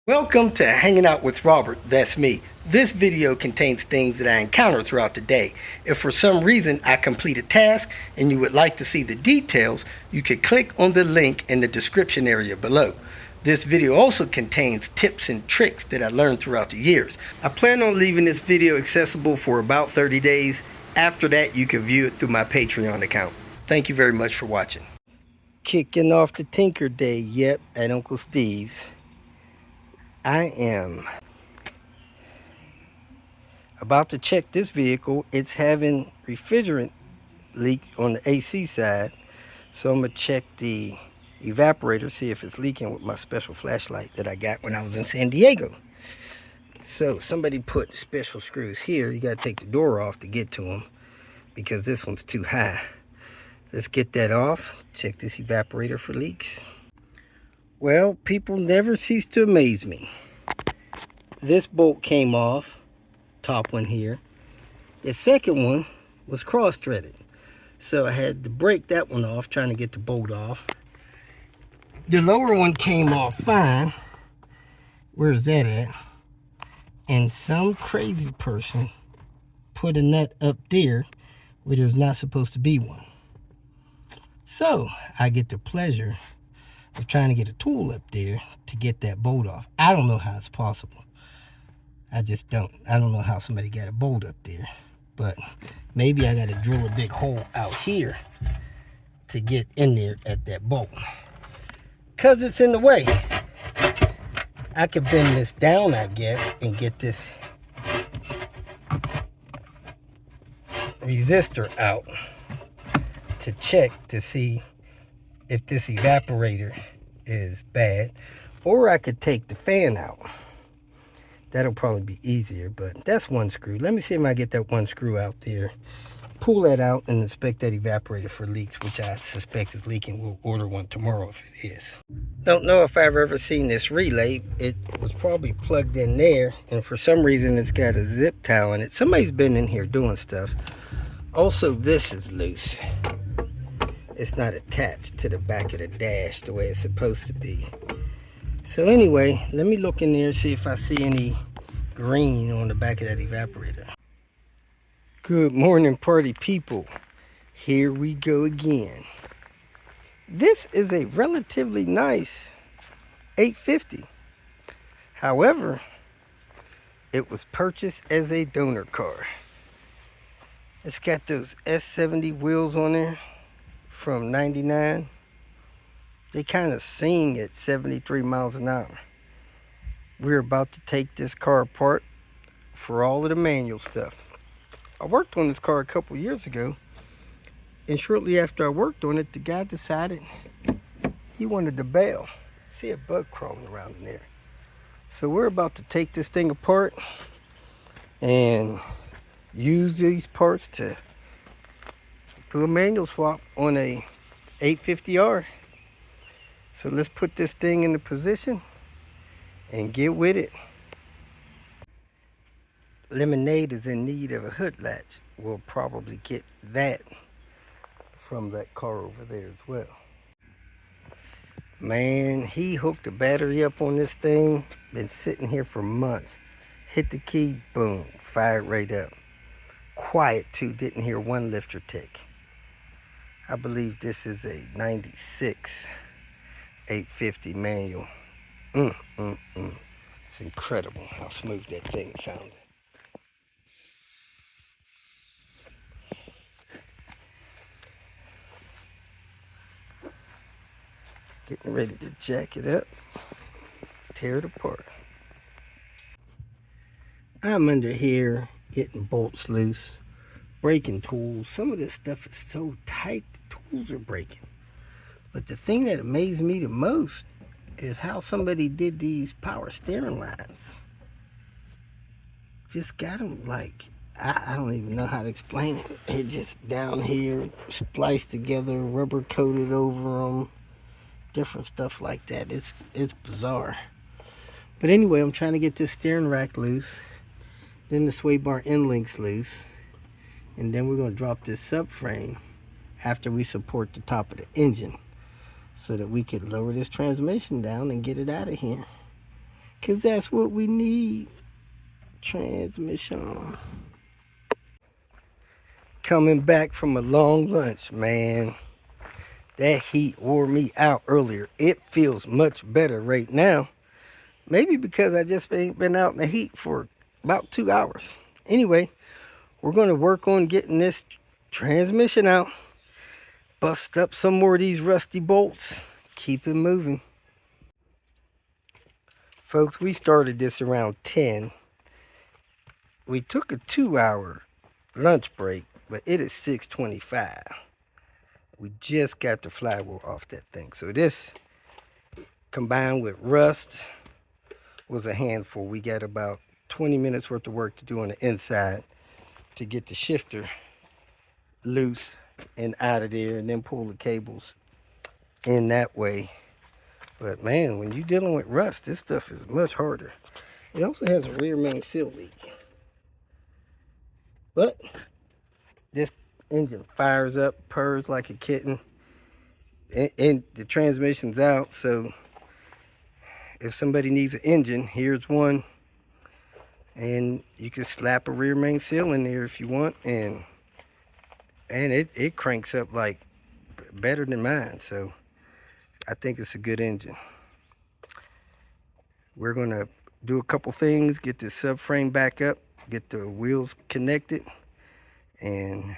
Welcome to Hanging Out with Robert, that's me. This video contains things that I encounter throughout the day. If for some reason I complete a task and you would like to see the details, you can click on the link in the description area below. This video also contains tips and tricks that I learned throughout the years. I plan on leaving this video accessible for about 30 days. After that, you can view it through my Patreon account. Thank you very much for watching. Kicking off the Tinker Day, yep, at Uncle Steve's. I am about to check this vehicle. It's having refrigerant leak on the AC side. So I'm going to check the evaporator, see if it's leaking with my special flashlight that I got when I was in San Diego. So somebody put special screws here. You got to take the door off to get to them because this one's too high. Let's get that off. Check this evaporator for leaks. Well, people never cease to amaze me. This bolt came off, top one here. The second one was cross-threaded. So I had to break that one off, trying to get the bolt off. The lower one came off fine. Where's that at? And some crazy person put a nut up there where there's not supposed to be one. So I get the pleasure of trying to get a tool up there to get that bolt off. I don't know how it's possible. I just don't. I don't know how somebody got a bolt up there. But maybe I got to drill a big hole out here to get in there at that bolt. Because it's in the way. I could bend this down, I guess, and get this resistor out to check to see if this evaporator is bad. Or I could take the fan out. That'll probably be easier, but that's one screw. Let me see if I get that one screw out there. Pull that out and inspect that evaporator for leaks, which I suspect is leaking. We'll order one tomorrow if it is. Don't know if I've ever seen this relay. It was probably plugged in there, and for some reason it's got a zip tie on it. Somebody's been in here doing stuff. Also, this is loose. It's not attached to the back of the dash the way it's supposed to be. So anyway, let me look in there and see if I see any green on the back of that evaporator. Good morning, party people. Here we go again. This is a relatively nice 850. However, it was purchased as a donor car. It's got those S70 wheels on there from 99. They kind of sing at 73 miles an hour. We're about to take this car apart for all of the manual stuff. I worked on this car a couple years ago, and shortly after I worked on it, the guy decided he wanted to bail. See a bug crawling around in there. So we're about to take this thing apart and use these parts to do a manual swap on a 850R. So let's put this thing into position and get with it. Lemonade is in need of a hood latch. We'll probably get that from that car over there as well. Man, he hooked the battery up on this thing. Been sitting here for months. Hit the key, boom, fired right up. Quiet too, didn't hear one lifter tick. I believe this is a 96 850 manual. It's incredible how smooth that thing sounded. Getting ready to jack it up, tear it apart. I'm under here getting bolts loose, breaking tools. Some of this stuff is so tight, the tools are breaking. But the thing that amazed me the most is how somebody did these power steering lines. Just got them like, I don't even know how to explain it. They're just down here, spliced together, rubber coated over them, different stuff like that. It's bizarre. But anyway, I'm trying to get this steering rack loose, then the sway bar end links loose, and then we're going to drop this subframe after we support the top of the engine, so that we could lower this transmission down and get it out of here. Because that's what we need. Transmission. Coming back from a long lunch, man. That heat wore me out earlier. It feels much better right now. Maybe because I just ain't been out in the heat for about 2 hours. Anyway, we're going to work on getting this transmission out. Bust up some more of these rusty bolts. Keep it moving. Folks, we started this around 10. We took a 2-hour lunch break, but it is 6:25. We just got the flywheel off that thing. So this, combined with rust, was a handful. We got about 20 minutes worth of work to do on the inside to get the shifter loose and out of there, and then pull the cables in that way. But man, when you're dealing with rust, this stuff is much harder. It also has a rear main seal leak. But this engine fires up, purrs like a kitten, and the transmission's out. So if somebody needs an engine, here's one. And you can slap a rear main seal in there if you want, and it cranks up like better than mine. So I think it's a good engine. We're gonna do a couple things, get this subframe back up, get the wheels connected, and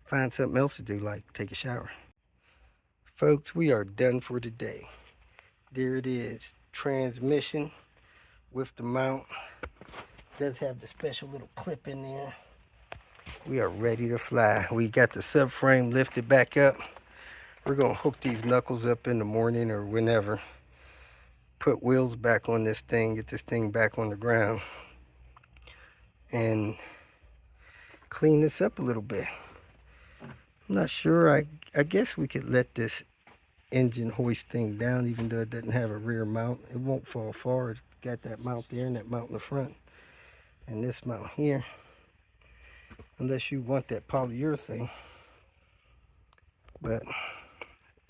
find something else to do, like take a shower. Folks, we are done for today. There it is, transmission with the mount. Does have the special little clip in there. We are ready to fly. We got the subframe lifted back up. We're gonna hook these knuckles up in the morning or whenever. Put wheels back on this thing, get this thing back on the ground, and clean this up a little bit. I'm not sure. I guess we could let this engine hoist thing down, even though it doesn't have a rear mount. It won't fall far. It's got that mount there and that mount in the front, and this mount here, unless you want that polyurethane. But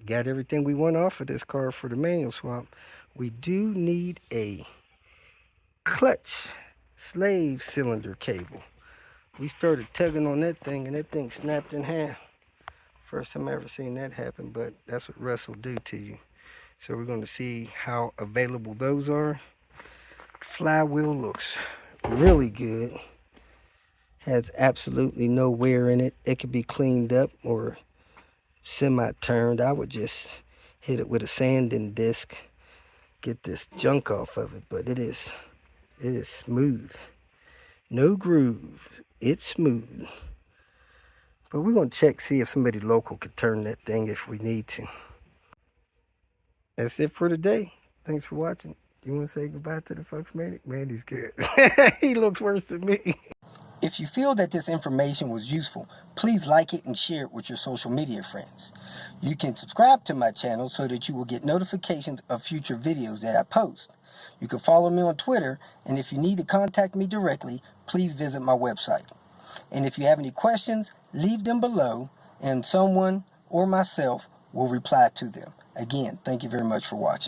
got everything we want off of this car for the manual swap. We do need a clutch slave cylinder cable. We started tugging on that thing and that thing snapped in half. First time I ever seen that happen, but that's what rust will do to you. So we're going to see how available those are. Flywheel looks really good. Has absolutely no wear in it. It could be cleaned up or semi-turned. I would just hit it with a sanding disc, get this junk off of it, but it is smooth. No groove. It's smooth. But we're going to check, see if somebody local could turn that thing if we need to. That's it for today. Thanks for watching. You want to say goodbye to the folks, Manny? Manny's good. He looks worse than me. If you feel that this information was useful, please like it and share it with your social media friends. You can subscribe to my channel so that you will get notifications of future videos that I post. You can follow me on Twitter, and if you need to contact me directly, please visit my website. And if you have any questions, leave them below, and someone or myself will reply to them. Again, thank you very much for watching.